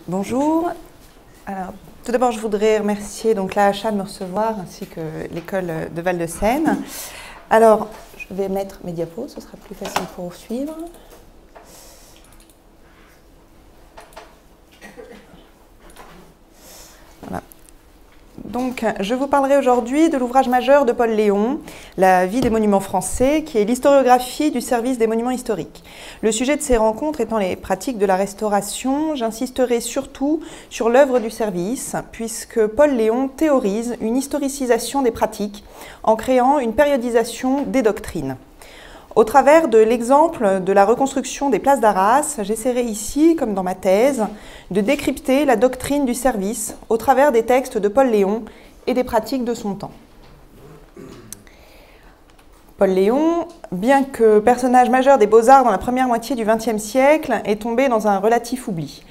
Bonjour. Alors, tout d'abord, je voudrais remercier donc l'AHA de me recevoir ainsi que l'école de Val-de-Seine. Alors, je vais mettre mes diapos, ce sera plus facile pour suivre. Voilà. Donc, je vous parlerai aujourd'hui de l'ouvrage majeur de Paul Léon, La vie des monuments français, qui est l'historiographie du service des monuments historiques. Le sujet de ces rencontres étant les pratiques de la restauration, j'insisterai surtout sur l'œuvre du service, puisque Paul Léon théorise une historicisation des pratiques en créant une périodisation des doctrines. Au travers de l'exemple de la reconstruction des places d'Arras, j'essaierai ici, comme dans ma thèse, de décrypter la doctrine du service au travers des textes de Paul Léon et des pratiques de son temps. Paul Léon, bien que personnage majeur des Beaux-Arts dans la première moitié du XXe siècle, est tombé dans un relatif oubli.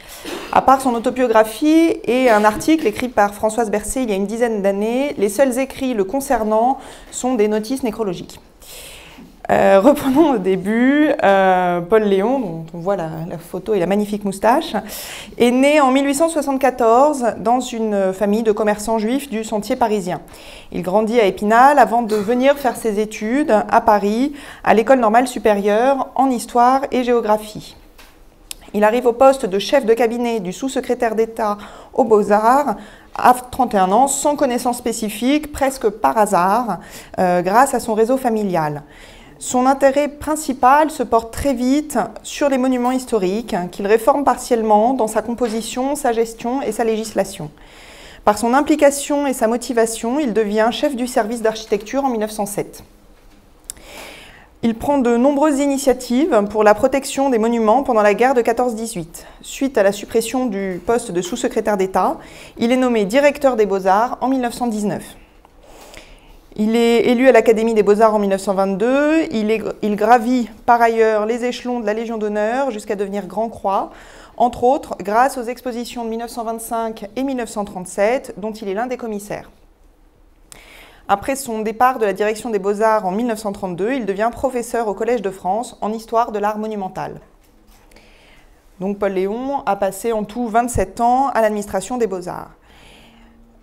À part son autobiographie et un article écrit par Françoise Bercé il y a une dizaine d'années, les seuls écrits le concernant sont des notices nécrologiques. Reprenons au début. Paul Léon, dont on voit la photo et la magnifique moustache, est né en 1874 dans une famille de commerçants juifs du Sentier parisien. Il grandit à Épinal avant de venir faire ses études à Paris, à l'École normale supérieure en histoire et géographie. Il arrive au poste de chef de cabinet du sous-secrétaire d'État aux Beaux-Arts à 31 ans, sans connaissance spécifique, presque par hasard, grâce à son réseau familial. Son intérêt principal se porte très vite sur les monuments historiques, qu'il réforme partiellement dans sa composition, sa gestion et sa législation. Par son implication et sa motivation, il devient chef du service d'architecture en 1907. Il prend de nombreuses initiatives pour la protection des monuments pendant la guerre de 14-18. Suite à la suppression du poste de sous-secrétaire d'État, il est nommé directeur des Beaux-Arts en 1919. Il est élu à l'Académie des Beaux-Arts en 1922. Il gravit par ailleurs les échelons de la Légion d'honneur jusqu'à devenir Grand Croix, entre autres grâce aux expositions de 1925 et 1937, dont il est l'un des commissaires. Après son départ de la direction des Beaux-Arts en 1932, il devient professeur au Collège de France en histoire de l'art monumental. Donc Paul Léon a passé en tout 27 ans à l'administration des Beaux-Arts.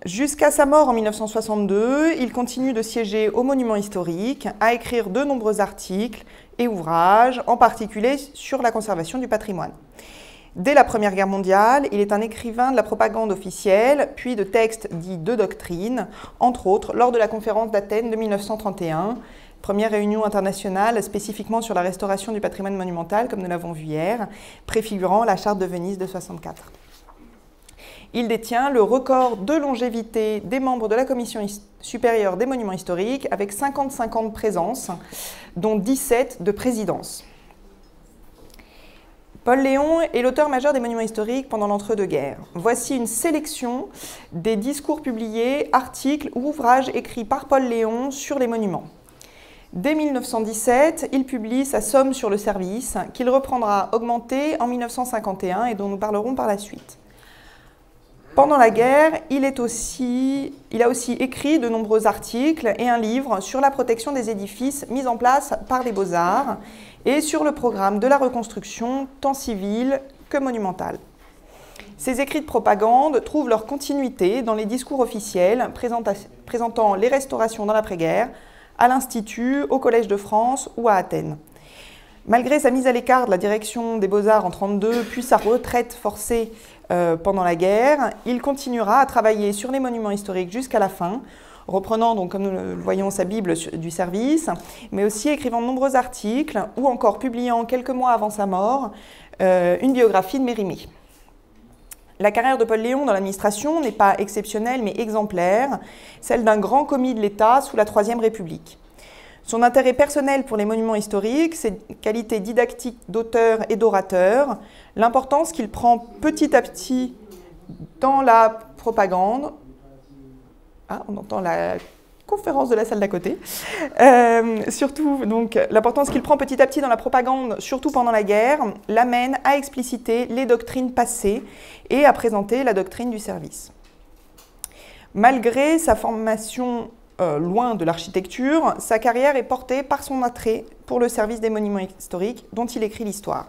Jusqu'à sa mort en 1962, il continue de siéger au Monument historique, à écrire de nombreux articles et ouvrages, en particulier sur la conservation du patrimoine. Dès la Première Guerre mondiale, il est un écrivain de la propagande officielle, puis de textes dits de doctrine, entre autres lors de la conférence d'Athènes de 1931, première réunion internationale spécifiquement sur la restauration du patrimoine monumental, comme nous l'avons vu hier, préfigurant la Charte de Venise de 1964. Il détient le record de longévité des membres de la Commission supérieure des monuments historiques avec 55 ans de présence, dont 17 de présidence. Paul Léon est l'auteur majeur des monuments historiques pendant l'entre-deux-guerres. Voici une sélection des discours publiés, articles ou ouvrages écrits par Paul Léon sur les monuments. Dès 1917, il publie sa Somme sur le service, qu'il reprendra augmentée en 1951 et dont nous parlerons par la suite. Pendant la guerre, il a aussi écrit de nombreux articles et un livre sur la protection des édifices mis en place par les Beaux-Arts et sur le programme de la reconstruction tant civile que monumentale. Ces écrits de propagande trouvent leur continuité dans les discours officiels présentant les restaurations dans l'après-guerre, à l'Institut, au Collège de France ou à Athènes. Malgré sa mise à l'écart de la direction des Beaux-Arts en 1932, puis sa retraite forcée pendant la guerre, il continuera à travailler sur les monuments historiques jusqu'à la fin, reprenant, donc, comme nous le voyons, sa Bible du service, mais aussi écrivant de nombreux articles ou encore publiant quelques mois avant sa mort une biographie de Mérimée. La carrière de Paul Léon dans l'administration n'est pas exceptionnelle mais exemplaire, celle d'un grand commis de l'État sous la Troisième République. Son intérêt personnel pour les monuments historiques, ses qualités didactiques d'auteur et d'orateur, l'importance qu'il prend petit à petit dans la propagande. Ah, on entend la conférence de la salle d'à côté. Surtout, donc, l'importance qu'il prend petit à petit dans la propagande, surtout pendant la guerre, l'amène à expliciter les doctrines passées et à présenter la doctrine du service. Malgré sa formation loin de l'architecture, sa carrière est portée par son attrait pour le service des monuments historiques dont il écrit l'histoire.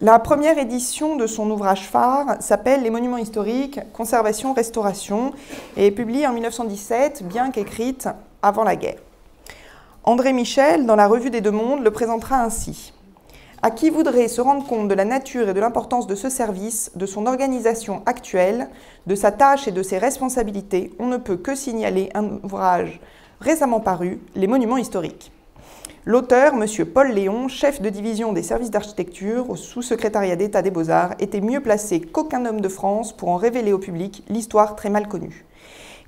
La première édition de son ouvrage phare s'appelle « Les monuments historiques, conservation, restauration » et est publiée en 1917, bien qu'écrite avant la guerre. André Michel, dans la Revue des Deux Mondes, le présentera ainsi. « À qui voudrait se rendre compte de la nature et de l'importance de ce service, de son organisation actuelle, de sa tâche et de ses responsabilités, on ne peut que signaler un ouvrage récemment paru, Les monuments historiques. » L'auteur, M. Paul Léon, chef de division des services d'architecture au sous-secrétariat d'État des Beaux-Arts, était mieux placé qu'aucun homme de France pour en révéler au public l'histoire très mal connue.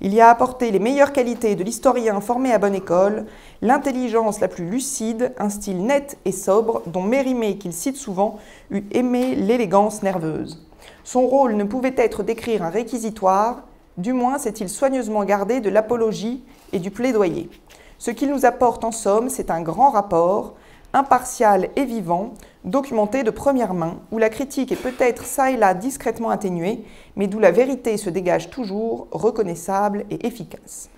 Il y a apporté les meilleures qualités de l'historien formé à bonne école, l'intelligence la plus lucide, un style net et sobre dont Mérimée, qu'il cite souvent, eût aimé l'élégance nerveuse. Son rôle ne pouvait être d'écrire un réquisitoire, du moins s'est-il soigneusement gardé de l'apologie et du plaidoyer. Ce qu'il nous apporte en somme, c'est un grand rapport, impartial et vivant, documenté de première main, où la critique est peut-être ça et là discrètement atténuée, mais d'où la vérité se dégage toujours, reconnaissable et efficace.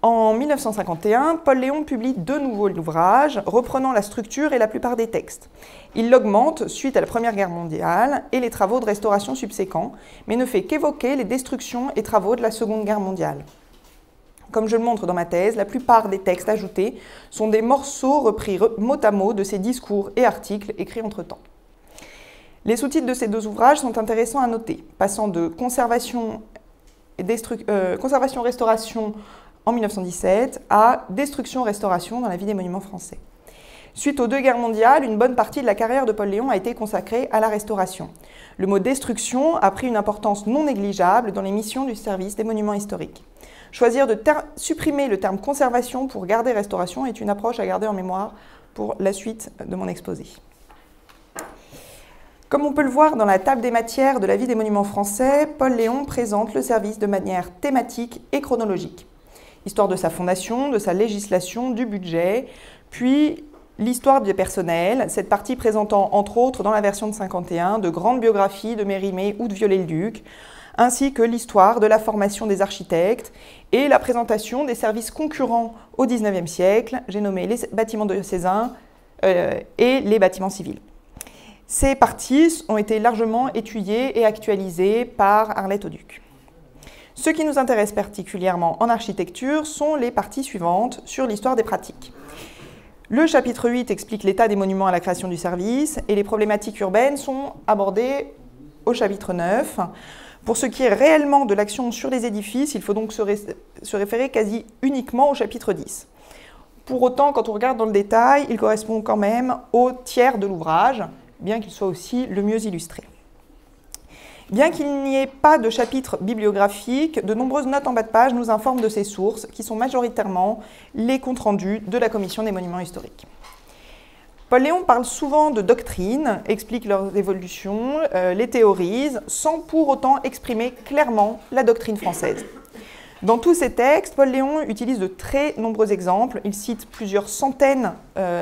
En 1951, Paul Léon publie deux nouveaux ouvrages, reprenant la structure et la plupart des textes. Il l'augmente suite à la Première Guerre mondiale et les travaux de restauration subséquents, mais ne fait qu'évoquer les destructions et travaux de la Seconde Guerre mondiale. Comme je le montre dans ma thèse, la plupart des textes ajoutés sont des morceaux repris mot à mot de ses discours et articles écrits entre-temps. Les sous-titres de ces deux ouvrages sont intéressants à noter, passant de Conservation-Restauration en 1917 à Destruction-Restauration dans la vie des monuments français. Suite aux deux guerres mondiales, une bonne partie de la carrière de Paul Léon a été consacrée à la restauration. Le mot destruction a pris une importance non négligeable dans les missions du service des monuments historiques. Choisir de supprimer le terme conservation pour garder restauration est une approche à garder en mémoire pour la suite de mon exposé. Comme on peut le voir dans la table des matières de la vie des monuments français, Paul Léon présente le service de manière thématique et chronologique. Histoire de sa fondation, de sa législation, du budget, puis l'histoire du personnel, cette partie présentant entre autres dans la version de 51 de grandes biographies de Mérimée ou de Viollet-le-Duc, ainsi que l'histoire de la formation des architectes et la présentation des services concurrents au XIXe siècle, j'ai nommé les bâtiments diocésains et les bâtiments civils. Ces parties ont été largement étudiées et actualisées par Arlette Auduc. Ce qui nous intéresse particulièrement en architecture sont les parties suivantes sur l'histoire des pratiques. Le chapitre 8 explique l'état des monuments à la création du service et les problématiques urbaines sont abordées au chapitre 9. Pour ce qui est réellement de l'action sur les édifices, il faut donc se référer quasi uniquement au chapitre 10. Pour autant, quand on regarde dans le détail, il correspond quand même au tiers de l'ouvrage, bien qu'il soit aussi le mieux illustré. Bien qu'il n'y ait pas de chapitre bibliographique, de nombreuses notes en bas de page nous informent de ces sources, qui sont majoritairement les comptes rendus de la Commission des monuments historiques. Paul Léon parle souvent de doctrines, explique leurs évolutions, les théorise, sans pour autant exprimer clairement la doctrine française. Dans tous ses textes, Paul Léon utilise de très nombreux exemples. Il cite plusieurs centaines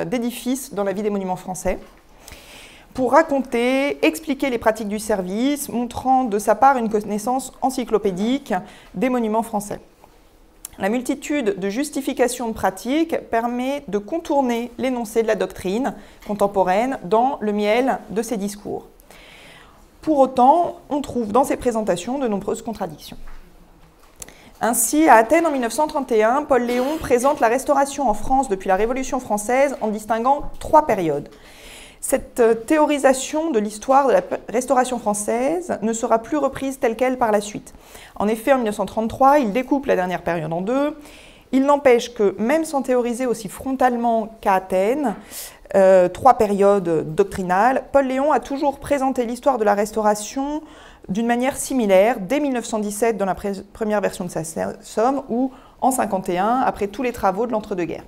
d'édifices dans la vie des monuments français pour raconter, expliquer les pratiques du service, montrant de sa part une connaissance encyclopédique des monuments français. La multitude de justifications de pratiques permet de contourner l'énoncé de la doctrine contemporaine dans le miel de ses discours. Pour autant, on trouve dans ses présentations de nombreuses contradictions. Ainsi, à Athènes en 1931, Paul Léon présente la restauration en France depuis la Révolution française en distinguant trois périodes. Cette théorisation de l'histoire de la restauration française ne sera plus reprise telle qu'elle par la suite. En effet, en 1933, il découpe la dernière période en deux. Il n'empêche que, même sans théoriser aussi frontalement qu'à Athènes, trois périodes doctrinales, Paul Léon a toujours présenté l'histoire de la restauration d'une manière similaire, dès 1917 dans la première version de sa somme, ou en 1951, après tous les travaux de l'entre-deux-guerres.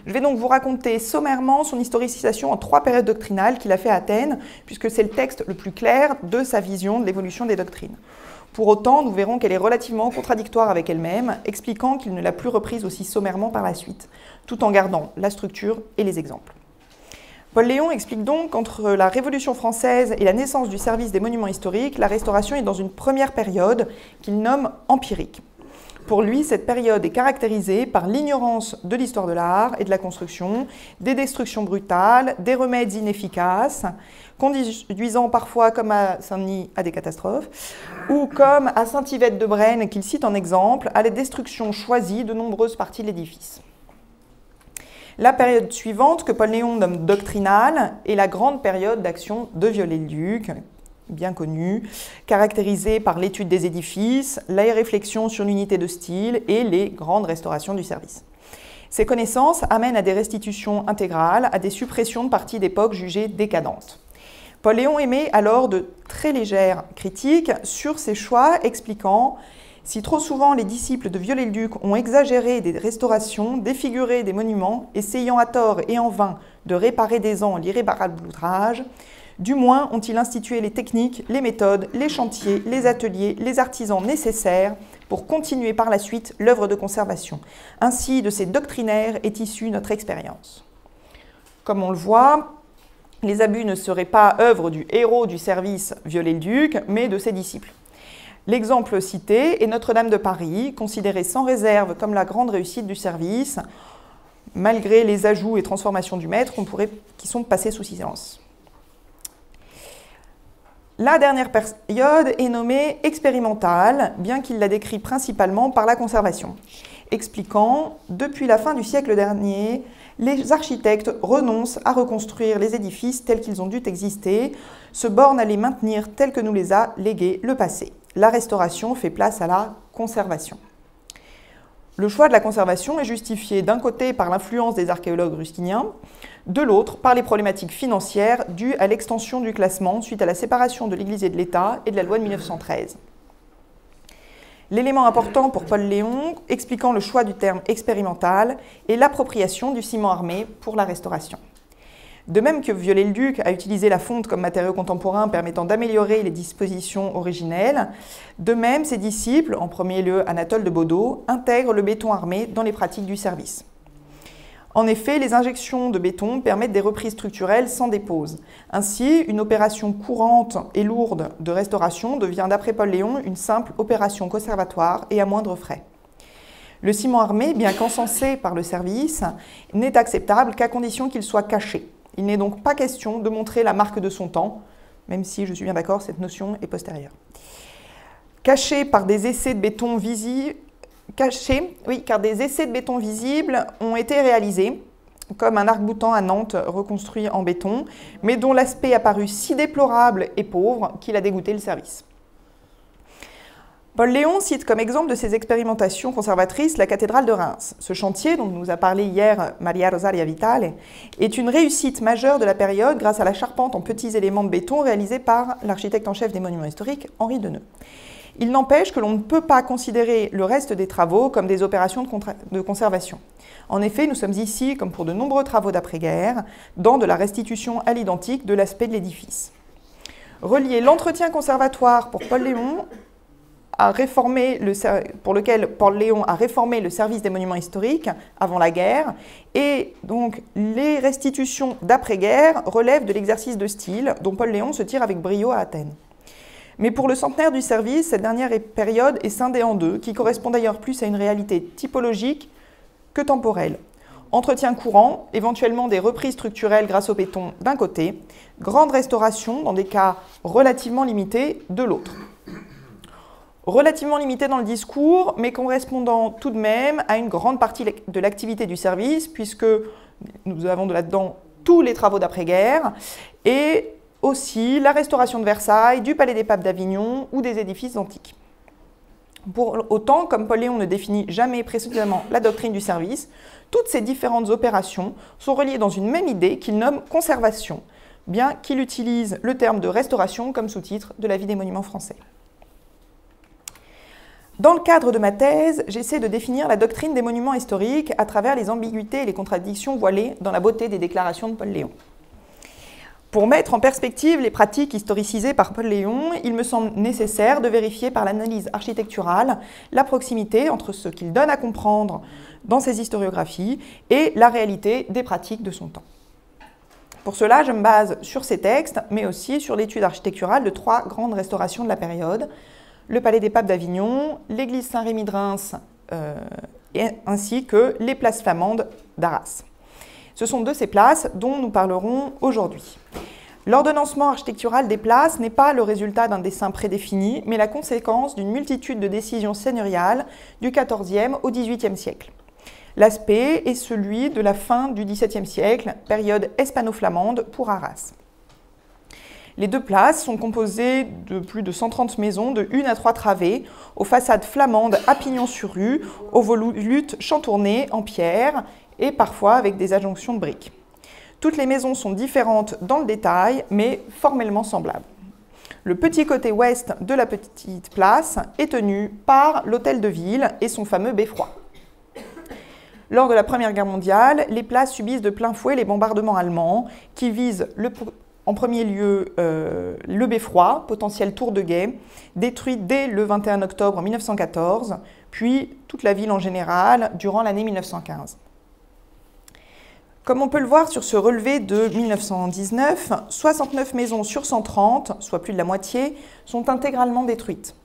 Je vais donc vous raconter sommairement son historicisation en trois périodes doctrinales qu'il a fait à Athènes, puisque c'est le texte le plus clair de sa vision de l'évolution des doctrines. Pour autant, nous verrons qu'elle est relativement contradictoire avec elle-même, expliquant qu'il ne l'a plus reprise aussi sommairement par la suite, tout en gardant la structure et les exemples. Paul Léon explique donc qu'entre la Révolution française et la naissance du service des monuments historiques, la restauration est dans une première période qu'il nomme empirique. Pour lui, cette période est caractérisée par l'ignorance de l'histoire de l'art et de la construction, des destructions brutales, des remèdes inefficaces, conduisant parfois, comme à Saint-Denis, à des catastrophes, ou comme à Saint-Yvette-de-Brenne, qu'il cite en exemple, à la destruction choisie de nombreuses parties de l'édifice. La période suivante, que Paul Léon nomme doctrinale, est la grande période d'action de Viollet-le-Duc, bien connue, caractérisée par l'étude des édifices, la réflexion sur l'unité de style et les grandes restaurations du service. Ces connaissances amènent à des restitutions intégrales, à des suppressions de parties d'époque jugées décadentes. Paul Léon émet alors de très légères critiques sur ces choix, expliquant « Si trop souvent les disciples de Viollet-le-Duc ont exagéré des restaurations, défiguré des monuments, essayant à tort et en vain de réparer des ans l'irréparable outrage, du moins ont-ils institué les techniques, les méthodes, les chantiers, les ateliers, les artisans nécessaires pour continuer par la suite l'œuvre de conservation. Ainsi, de ces doctrinaires est issue notre expérience. » Comme on le voit, les abus ne seraient pas œuvre du héros du service Viollet-le-Duc, mais de ses disciples. L'exemple cité est Notre-Dame de Paris, considérée sans réserve comme la grande réussite du service, malgré les ajouts et transformations du maître qui sont passés sous silence. La dernière période est nommée expérimentale, bien qu'il la décrit principalement par la conservation, expliquant « Depuis la fin du siècle dernier, les architectes renoncent à reconstruire les édifices tels qu'ils ont dû exister, se bornent à les maintenir tels que nous les a légués le passé. La restauration fait place à la conservation. » Le choix de la conservation est justifié d'un côté par l'influence des archéologues rustiniens, de l'autre par les problématiques financières dues à l'extension du classement suite à la séparation de l'Église et de l'État et de la loi de 1913. L'élément important pour Paul Léon, expliquant le choix du terme expérimental, est l'appropriation du ciment armé pour la restauration. De même que Viollet-le-Duc a utilisé la fonte comme matériau contemporain permettant d'améliorer les dispositions originelles, de même ses disciples, en premier lieu Anatole de Baudot, intègrent le béton armé dans les pratiques du service. En effet, les injections de béton permettent des reprises structurelles sans dépose. Ainsi, une opération courante et lourde de restauration devient, d'après Paul Léon, une simple opération conservatoire et à moindre frais. Le ciment armé, bien qu'encensé par le service, n'est acceptable qu'à condition qu'il soit caché. Il n'est donc pas question de montrer la marque de son temps, même si je suis bien d'accord, cette notion est postérieure. Caché par des essais de béton visibles, car des essais de béton visibles ont été réalisés, comme un arc-boutant à Nantes reconstruit en béton, mais dont l'aspect apparut si déplorable et pauvre qu'il a dégoûté le service. Paul Léon cite comme exemple de ses expérimentations conservatrices la cathédrale de Reims. Ce chantier, dont nous a parlé hier Maria Rosaria Vitale, est une réussite majeure de la période grâce à la charpente en petits éléments de béton réalisée par l'architecte en chef des monuments historiques, Henri Deneux. Il n'empêche que l'on ne peut pas considérer le reste des travaux comme des opérations de conservation. En effet, nous sommes ici, comme pour de nombreux travaux d'après-guerre, dans de la restitution à l'identique de l'aspect de l'édifice. Relier l'entretien conservatoire pour Paul Léon pour lequel Paul Léon a réformé le service des monuments historiques avant la guerre, et donc les restitutions d'après-guerre relèvent de l'exercice de style dont Paul Léon se tire avec brio à Athènes. Mais pour le centenaire du service, cette dernière période est scindée en deux, qui correspond d'ailleurs plus à une réalité typologique que temporelle. Entretien courant, éventuellement des reprises structurelles grâce au béton d'un côté, grande restauration dans des cas relativement limités de l'autre. Relativement limité dans le discours, mais correspondant tout de même à une grande partie de l'activité du service, puisque nous avons là-dedans tous les travaux d'après-guerre, et aussi la restauration de Versailles, du Palais des Papes d'Avignon ou des édifices antiques. Pour autant, comme Paul Léon ne définit jamais précisément la doctrine du service, toutes ces différentes opérations sont reliées dans une même idée qu'il nomme conservation, bien qu'il utilise le terme de restauration comme sous-titre de la vie des monuments français. Dans le cadre de ma thèse, j'essaie de définir la doctrine des monuments historiques à travers les ambiguïtés et les contradictions voilées dans la beauté des déclarations de Paul Léon. Pour mettre en perspective les pratiques historicisées par Paul Léon, il me semble nécessaire de vérifier par l'analyse architecturale la proximité entre ce qu'il donne à comprendre dans ses historiographies et la réalité des pratiques de son temps. Pour cela, je me base sur ces textes, mais aussi sur l'étude architecturale de 3 grandes restaurations de la période: le Palais des Papes d'Avignon, l'église Saint-Rémy de Reims ainsi que les places flamandes d'Arras. Ce sont de ces places dont nous parlerons aujourd'hui. L'ordonnancement architectural des places n'est pas le résultat d'un dessin prédéfini, mais la conséquence d'une multitude de décisions seigneuriales du XIVe au XVIIIe siècle. L'aspect est celui de la fin du XVIIe siècle, période hispano-flamande pour Arras. Les deux places sont composées de plus de 130 maisons de 1 à 3 travées, aux façades flamandes à pignon sur rue, aux volutes chantournées en pierre et parfois avec des adjonctions de briques. Toutes les maisons sont différentes dans le détail, mais formellement semblables. Le petit côté ouest de la petite place est tenu par l'hôtel de ville et son fameux beffroi. Lors de la Première Guerre mondiale, les places subissent de plein fouet les bombardements allemands qui visent en premier lieu le beffroi, potentielle tour de guet, détruit dès le 21 octobre 1914, puis toute la ville en général durant l'année 1915. Comme on peut le voir sur ce relevé de 1919, 69 maisons sur 130, soit plus de la moitié, sont intégralement détruites,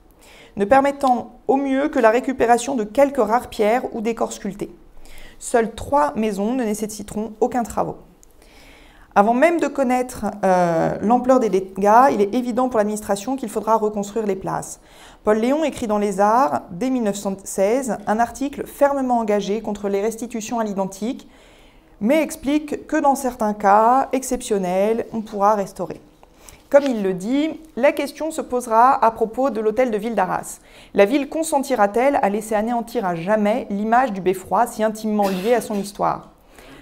ne permettant au mieux que la récupération de quelques rares pierres ou décors sculptés. Seules 3 maisons ne nécessiteront aucun travaux. Avant même de connaître l'ampleur des dégâts, il est évident pour l'administration qu'il faudra reconstruire les places. Paul Léon écrit dans Les Arts, dès 1916, un article fermement engagé contre les restitutions à l'identique, mais explique que dans certains cas exceptionnels, on pourra restaurer. Comme il le dit, la question se posera à propos de l'hôtel de ville d'Arras. La ville consentira-t-elle à laisser anéantir à jamais l'image du beffroi si intimement liée à son histoire?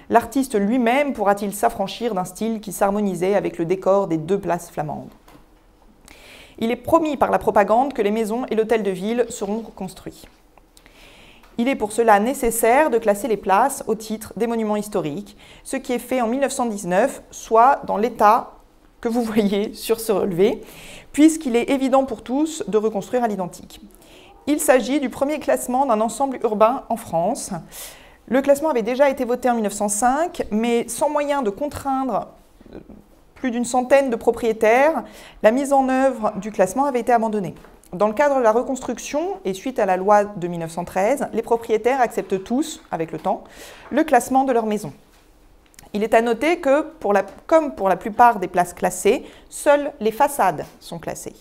L'artiste lui-même pourra-t-il s'affranchir d'un style qui s'harmonisait avec le décor des 2 places flamandes? Il est promis par la propagande que les maisons et l'hôtel de ville seront reconstruits. Il est pour cela nécessaire de classer les places au titre des monuments historiques, ce qui est fait en 1919, soit dans l'état que vous voyez sur ce relevé, puisqu'il est évident pour tous de reconstruire à l'identique. Il s'agit du premier classement d'un ensemble urbain en France. Le classement avait déjà été voté en 1905, mais sans moyen de contraindre plus d'une centaine de propriétaires, la mise en œuvre du classement avait été abandonnée. Dans le cadre de la reconstruction, et suite à la loi de 1913, les propriétaires acceptent tous, avec le temps, le classement de leur maison. Il est à noter que, comme pour la plupart des places classées, seules les façades sont classées.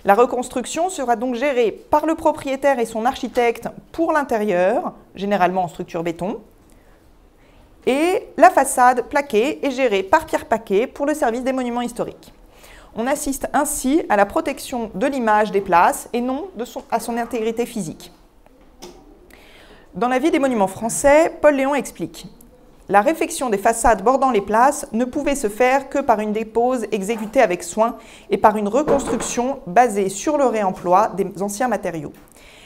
La reconstruction sera donc gérée par le propriétaire et son architecte pour l'intérieur, généralement en structure béton, et la façade plaquée est gérée par Pierre Paquet pour le service des monuments historiques. On assiste ainsi à la protection de l'image des places et non à son intégrité physique. Dans la vie des monuments français, Paul Léon explique « La réfection des façades bordant les places ne pouvait se faire que par une dépose exécutée avec soin et par une reconstruction basée sur le réemploi des anciens matériaux.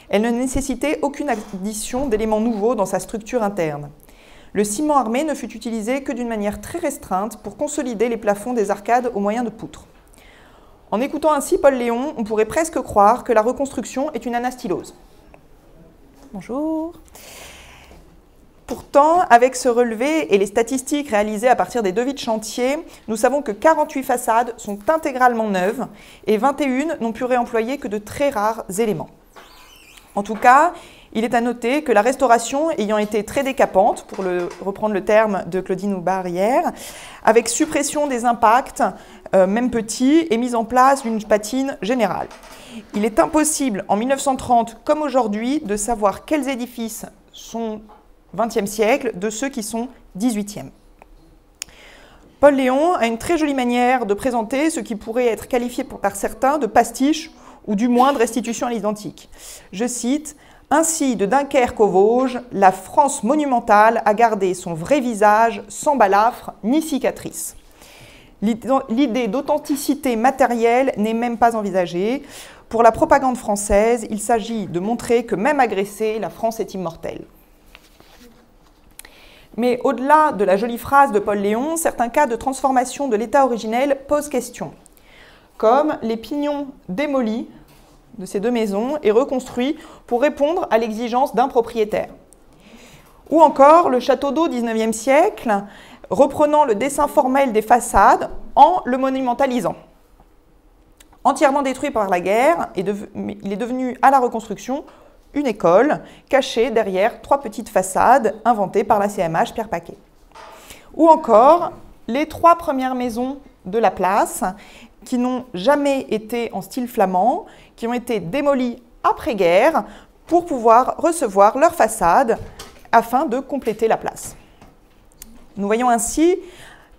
Elle ne nécessitait aucune addition d'éléments nouveaux dans sa structure interne. Le ciment armé ne fut utilisé que d'une manière très restreinte pour consolider les plafonds des arcades au moyen de poutres. » En écoutant ainsi Paul Léon, on pourrait presque croire que la reconstruction est une anastylose. Bonjour. Pourtant, avec ce relevé et les statistiques réalisées à partir des devis de chantier, nous savons que 48 façades sont intégralement neuves et 21 n'ont pu réemployer que de très rares éléments. En tout cas, il est à noter que la restauration ayant été très décapante, pour reprendre le terme de Claudine Houbard hier, avec suppression des impacts, même petits, et mise en place d'une patine générale. Il est impossible, en 1930 comme aujourd'hui, de savoir quels édifices sont 20e siècle de ceux qui sont 18e. Paul Léon a une très jolie manière de présenter ce qui pourrait être qualifié par certains de pastiche ou du moins de restitution à l'identique. Je cite « Ainsi, de Dunkerque aux Vosges, la France monumentale a gardé son vrai visage sans balafre ni cicatrice. » L'idée d'authenticité matérielle n'est même pas envisagée. Pour la propagande française, il s'agit de montrer que même agressée, la France est immortelle. Mais au-delà de la jolie phrase de Paul Léon, certains cas de transformation de l'état originel posent question, comme les pignons démolis de ces 2 maisons et reconstruits pour répondre à l'exigence d'un propriétaire. Ou encore le château d'eau 19e siècle, reprenant le dessin formel des façades en le monumentalisant. Entièrement détruit par la guerre, il est devenu à la reconstruction une école cachée derrière 3 petites façades inventées par la CMH Pierre Paquet. Ou encore les 3 premières maisons de la place qui n'ont jamais été en style flamand, qui ont été démolies après-guerre pour pouvoir recevoir leur façade afin de compléter la place. Nous voyons ainsi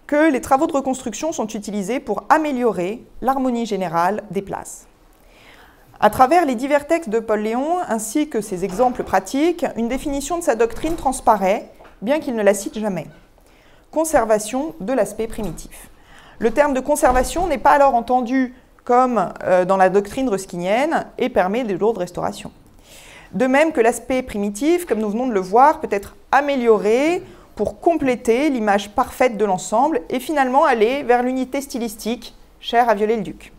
que les travaux de reconstruction sont utilisés pour améliorer l'harmonie générale des places. À travers les divers textes de Paul Léon, ainsi que ses exemples pratiques, une définition de sa doctrine transparaît, bien qu'il ne la cite jamais. Conservation de l'aspect primitif. Le terme de conservation n'est pas alors entendu comme dans la doctrine ruskinienne et permet des lourdes restaurations. De même que l'aspect primitif, comme nous venons de le voir, peut être amélioré pour compléter l'image parfaite de l'ensemble et finalement aller vers l'unité stylistique chère à Viollet-le-Duc.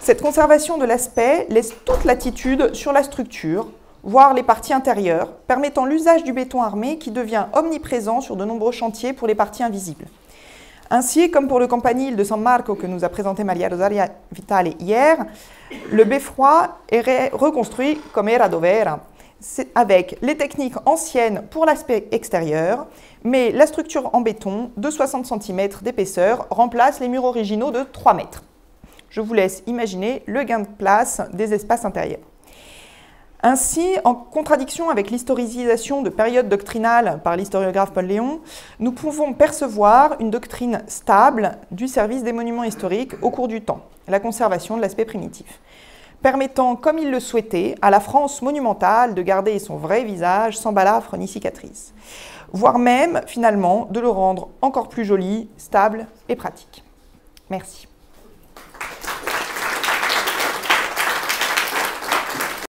Cette conservation de l'aspect laisse toute latitude sur la structure, voire les parties intérieures, permettant l'usage du béton armé qui devient omniprésent sur de nombreux chantiers pour les parties invisibles. Ainsi, comme pour le campanile de San Marco que nous a présenté Maria Rosaria Vitale hier, le beffroi est reconstruit comme era dov'era, avec les techniques anciennes pour l'aspect extérieur, mais la structure en béton de 60 cm d'épaisseur remplace les murs originaux de 3 mètres. Je vous laisse imaginer le gain de place des espaces intérieurs. Ainsi, en contradiction avec l'historicisation de périodes doctrinales par l'historiographe Paul Léon, nous pouvons percevoir une doctrine stable du service des monuments historiques au cours du temps, la conservation de l'aspect primitif, permettant, comme il le souhaitait, à la France monumentale de garder son vrai visage sans balafre ni cicatrice, voire même, finalement, de le rendre encore plus joli, stable et pratique. Merci.